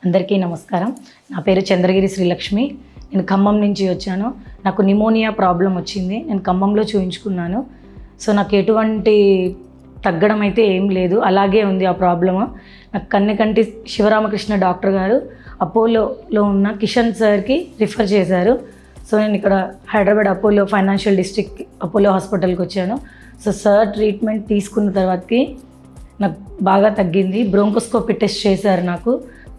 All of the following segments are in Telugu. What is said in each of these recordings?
అందరికీ నమస్కారం. నా పేరు చంద్రగిరి శ్రీలక్ష్మి. నేను ఖమ్మం నుంచి వచ్చాను. నాకు నిమోనియా ప్రాబ్లం వచ్చింది. నేను ఖమ్మంలో చూయించుకున్నాను. సో నాకు ఎటువంటి తగ్గడం అయితే ఏం లేదు, అలాగే ఉంది ఆ ప్రాబ్లము. నాకు కన్నెకంటి శివరామకృష్ణ డాక్టర్ గారు అపోలోలో ఉన్న కిషన్ సార్కి రిఫర్ చేశారు. సో నేను ఇక్కడ Hyderabad Apollo financial district Apollo హాస్పిటల్కి వచ్చాను. సో సార్ ట్రీట్మెంట్ తీసుకున్న తర్వాతకి నాకు బాగా తగ్గింది. బ్రోంకోస్కోపీ టెస్ట్ చేశారు నాకు.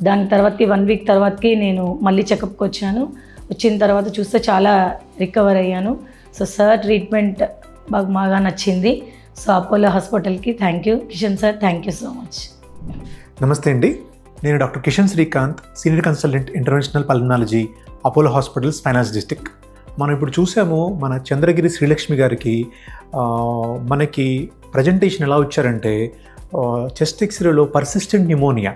దాని తర్వాతకి 1 వీక్ తర్వాతకి నేను మళ్ళీ చెకప్కి వచ్చాను. వచ్చిన తర్వాత చూస్తే చాలా రికవర్ అయ్యాను. సో సార్ ట్రీట్మెంట్ బాగా నచ్చింది. సో అపోలో హాస్పిటల్కి thank you. Kishan sir, thank you so much. నమస్తే అండి. నేను doctor Kishan Srikanth, senior consultant interventional pulmonology, Apollo hospitals, finance district. మనం ఇప్పుడు చూసాము మన చంద్రగిరి శ్రీలక్ష్మి గారికి మనకి ప్రజెంటేషన్ ఎలా వచ్చారంటే చెస్ట్ ఎక్స్రేలో పర్సిస్టెంట్ న్యూమోనియా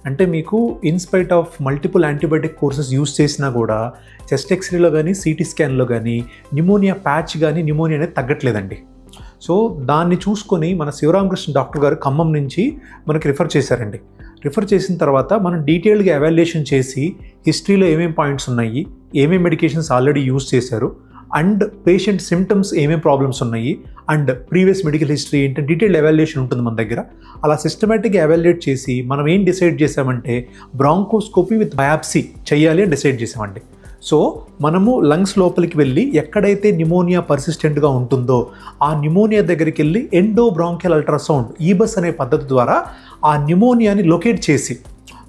అంటే మీకు in spite of multiple antibiotic courses use చేసినా కూడా చెస్ట్ ఎక్స్రేలో కానీ సిటీ స్కాన్లో కానీ న్యూమోనియా ప్యాచ్ కానీ న్యూమోనియా అనేది తగ్గట్లేదండి. సో దాన్ని చూసుకొని మన శివరామకృష్ణ డాక్టర్ గారు ఖమ్మం నుంచి మనకి రిఫర్ చేశారండి. రిఫర్ చేసిన తర్వాత మనం డీటెయిల్గా ఎవాల్యుయేషన్ చేసి హిస్టరీలో ఏమేమి పాయింట్స్ ఉన్నాయి, ఏమేమి మెడికేషన్స్ ఆల్రెడీ యూస్ చేశారు, అండ్ పేషెంట్ సిమ్టమ్స్ ఏమేమి ప్రాబ్లమ్స్ ఉన్నాయి, అండ్ ప్రీవియస్ మెడికల్ హిస్టరీ ఏంటంటే డీటెయిల్డ్ ఎవాల్యుయేషన్ ఉంటుంది మన దగ్గర. అలా సిస్టమేటిక్గా ఎవాల్యుయేట్ చేసి మనం ఏం డిసైడ్ చేసామంటే బ్రాంకోస్కోపీ విత్ బయాప్సీ చేయాలి అని డిసైడ్ చేసామండి. సో మనము లంగ్స్ లోపలికి వెళ్ళి ఎక్కడైతే న్యూమోనియా పర్సిస్టెంట్గా ఉంటుందో ఆ న్యూమోనియా దగ్గరికి వెళ్ళి ఎండో బ్రాంకియల్ అల్ట్రాసౌండ్ ఈబస్ అనే పద్ధతి ద్వారా ఆ న్యూమోనియాని లొకేట్ చేసి,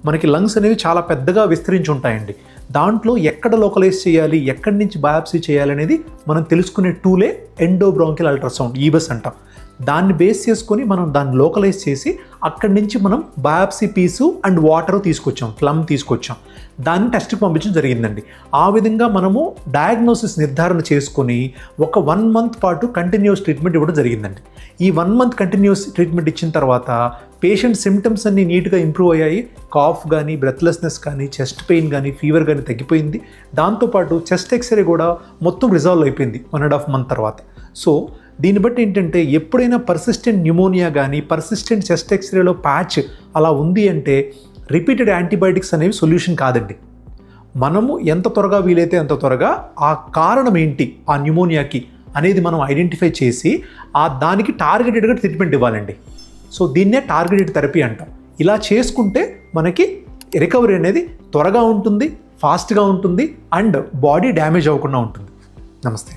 మనకి లంగ్స్ అనేవి చాలా పెద్దగా విస్తరించి ఉంటాయండి, దాంట్లో ఎక్కడ లోకలైజ్ చేయాలి, ఎక్కడి నుంచి బయాప్సీ చేయాలి అనేది మనం తెలుసుకునే టూలే ఎండో బ్రాంకియల్ అల్ట్రాసౌండ్ ఈబస్ అంటాం. దాన్ని బేస్ చేసుకొని మనం దాన్ని లోకలైజ్ చేసి అక్కడి నుంచి మనం బయాప్సీ పీసు అండ్ వాటర్ తీసుకొచ్చాం, ఫ్లమ్ తీసుకొచ్చాం, దాన్ని టెస్ట్కి పంపించడం జరిగిందండి. ఆ విధంగా మనము డయాగ్నోసిస్ నిర్ధారణ చేసుకొని ఒక 1 మంత్ పాటు కంటిన్యూస్ ట్రీట్మెంట్ ఇవ్వడం జరిగిందండి. ఈ 1 మంత్ కంటిన్యూస్ ట్రీట్మెంట్ ఇచ్చిన తర్వాత పేషెంట్ సిమ్టమ్స్ అన్నీ నీట్గా ఇంప్రూవ్ అయ్యాయి. కాఫ్ కానీ, బ్రెత్లెస్నెస్ కానీ, చెస్ట్ పెయిన్ కానీ, ఫీవర్ కానీ తగ్గిపోయింది. దాంతోపాటు చెస్ట్ ఎక్స్రే కూడా మొత్తం రిజాల్వ్ అయిపోయింది 1.5 మంత్ తర్వాత. సో దీన్ని బట్టి ఏంటంటే ఎప్పుడైనా పర్సిస్టెంట్ న్యూమోనియా కానీ, పర్సిస్టెంట్ చెస్ట్ ఎక్స్రేలో ప్యాచ్ అలా ఉంది అంటే రిపీటెడ్ యాంటీబయాటిక్స్ అనేవి సొల్యూషన్ కాదండి. మనము ఎంత త్వరగా వీలైతే అంత త్వరగా ఆ కారణం ఏంటి ఆ న్యూమోనియాకి అనేది మనం ఐడెంటిఫై చేసి దానికి టార్గెటెడ్గా ట్రీట్మెంట్ ఇవ్వాలండి. సో దీన్నే టార్గెటెడ్ థెరపీ అంటాం. ఇలా చేసుకుంటే మనకి రికవరీ అనేది త్వరగా ఉంటుంది, ఫాస్ట్గా ఉంటుంది, అండ్ బాడీ డ్యామేజ్ అవ్వకుండా ఉంటుంది. నమస్తే.